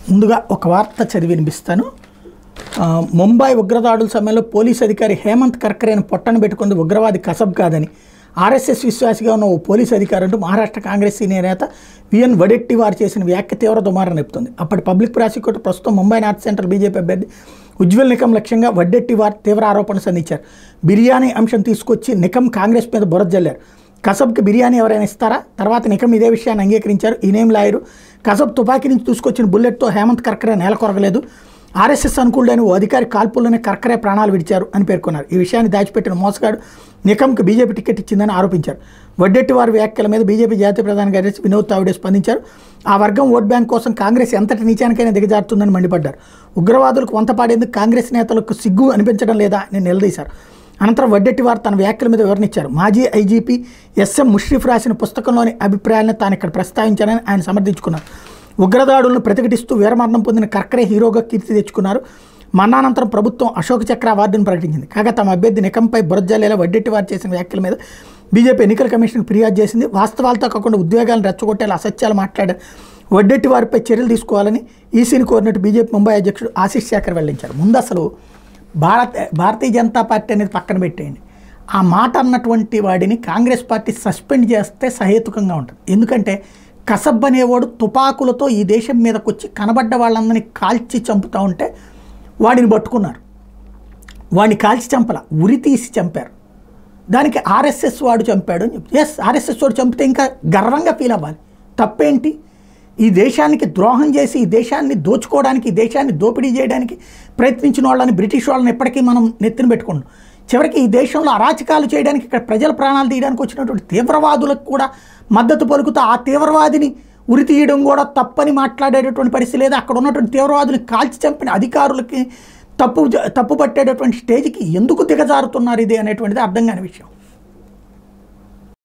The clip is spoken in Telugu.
ముందుగా ఒక వార్త చదివి వినిపిస్తాను. ముంబై ఉగ్రదాడుల సమయంలో పోలీసు అధికారి హేమంత్ కర్కరేను పొట్టను పెట్టుకుంది ఉగ్రవాది కసబ్ కాదని ఆర్ఎస్ఎస్ విశ్వాసిగా ఉన్న ఓ పోలీసు అధికారి అంటూ మహారాష్ట్ర కాంగ్రెస్ సీనియర్ నేత విఎన్ వడెట్టివార్ చేసిన వ్యాఖ్య తీవ్ర దుమారం రేపుతుంది. అప్పటి పబ్లిక్ ప్రాసిక్యూటర్ ప్రస్తుతం ముంబై నార్త్ సెంట్రల్ బీజేపీ అభ్యర్థి ఉజ్వల్ నికం లక్ష్యంగా వడ్డెట్టివార్ తీవ్ర ఆరోపణలు సంధించారు. బిర్యానీ అంశం తీసుకొచ్చి నికం కాంగ్రెస్ మీద బురద జల్లారు. కసబ్కి బిర్యానీ ఎవరైనా ఇస్తారా? తర్వాత నికం ఇదే విషయాన్ని అంగీకరించారు. ఈయనేం లాయరు, కసబ్ తుపాకీ నుంచి తీసుకొచ్చిన బుల్లెట్తో హేమంత్ కర్కరే నేల కొరగలేదు, ఆర్ఎస్ఎస్ అనుకూలుడైన ఓ అధికారి కాల్పుల్లోనే కర్కరే ప్రాణాలు విడిచారు అని పేర్కొన్నారు. ఈ విషయాన్ని దాచిపెట్టిన మోసగాడు నికంకి బీజేపీ టికెట్ ఇచ్చిందని ఆరోపించారు. వడ్డెట్టివారి వ్యాఖ్యల మీద బీజేపీ జాతీయ ప్రధాన కార్యదర్శి వినోద్ తావడే స్పందించారు. ఆ వర్గం ఓట్ బ్యాంక్ కోసం కాంగ్రెస్ ఎంతటి నీచానికైనా దిగజారుతుందని మండిపడ్డారు. ఉగ్రవాదులకు వంతపాడేందుకు కాంగ్రెస్ నేతలకు సిగ్గు అనిపించడం లేదా అని నిలదీశారు. అనంతరం వడ్డెట్టివారు తన వ్యాఖ్యల మీద వివరణిచ్చారు. మాజీ ఐజీపీ ఎస్ఎం ముష్రిఫ్ రాసిన పుస్తకంలోని అభిప్రాయాలను తాను ఇక్కడ ప్రస్తావించానని ఆయన సమర్థించుకున్నారు. ఉగ్రదాడులను ప్రతిఘటిస్తూ వీరమరణం పొందిన కర్కరే హీరోగా కీర్తి తెచ్చుకున్నారు. మరణానంతరం ప్రభుత్వం అశోక్ చక్ర అవార్డును ప్రకటించింది. కాగా తమ అభ్యర్థి నికంపై బురజల్లేలా వడ్డెట్టివారు చేసిన వ్యాఖ్యల మీద బీజేపీ ఎన్నికల కమిషన్కు ఫిర్యాదు చేసింది. వాస్తవాలతో కాకుండా ఉద్వేగాలను రెచ్చగొట్టేలా అసత్యాలు మాట్లాడారు. వడ్డెట్టివారిపై చర్యలు తీసుకోవాలని ఈసీని కోరినట్టు బీజేపీ ముంబై అధ్యక్షుడు ఆశీష్ శేఖర్ వెల్లడించారు. ముందు అసలు భారతీయ జనతా పార్టీ అనేది పక్కన పెట్టేయండి, ఆ మాట అన్నటువంటి వాడిని కాంగ్రెస్ పార్టీ సస్పెండ్ చేస్తే సహేతుకంగా ఉంటుంది. ఎందుకంటే కసబ్ అనేవాడు తుపాకులతో ఈ దేశం మీదకి వచ్చి కనబడ్డ వాళ్ళందరినీ కాల్చి చంపుతూ ఉంటే వాడిని పట్టుకున్నారు. వాడిని కాల్చి చంపల, ఉరి తీసి చంపారు. దానికి ఆర్ఎస్ఎస్ వాడు చంపాడు అని చెప్పి, ఎస్ ఆర్ఎస్ఎస్ వాడు చంపితే ఇంకా గర్వంగా ఫీల్ అవ్వాలి. తప్పేంటి? ఈ దేశానికి ద్రోహం చేసి ఈ దేశాన్ని దోచుకోవడానికి, ఈ దేశాన్ని దోపిడీ చేయడానికి ప్రయత్నించిన వాళ్ళని, బ్రిటిష్ వాళ్ళని ఎప్పటికీ మనం నెత్తిన పెట్టుకున్నాం. చివరికి ఈ దేశంలో అరాచకాలు చేయడానికి, ఇక్కడ ప్రజల ప్రాణాలు తీయడానికి వచ్చినటువంటి తీవ్రవాదులకు కూడా మద్దతు పలుకుతూ ఆ తీవ్రవాదిని ఉరి తీయడం కూడా తప్పని మాట్లాడేటటువంటి పరిస్థితి లేదు. అక్కడ ఉన్నటువంటి తీవ్రవాదుని కాల్చి చంపిన అధికారులకి తప్పు పట్టేటటువంటి స్టేజ్కి ఎందుకు దిగజారుతున్నారు ఇది అనేటువంటిది అర్థం కాని విషయం.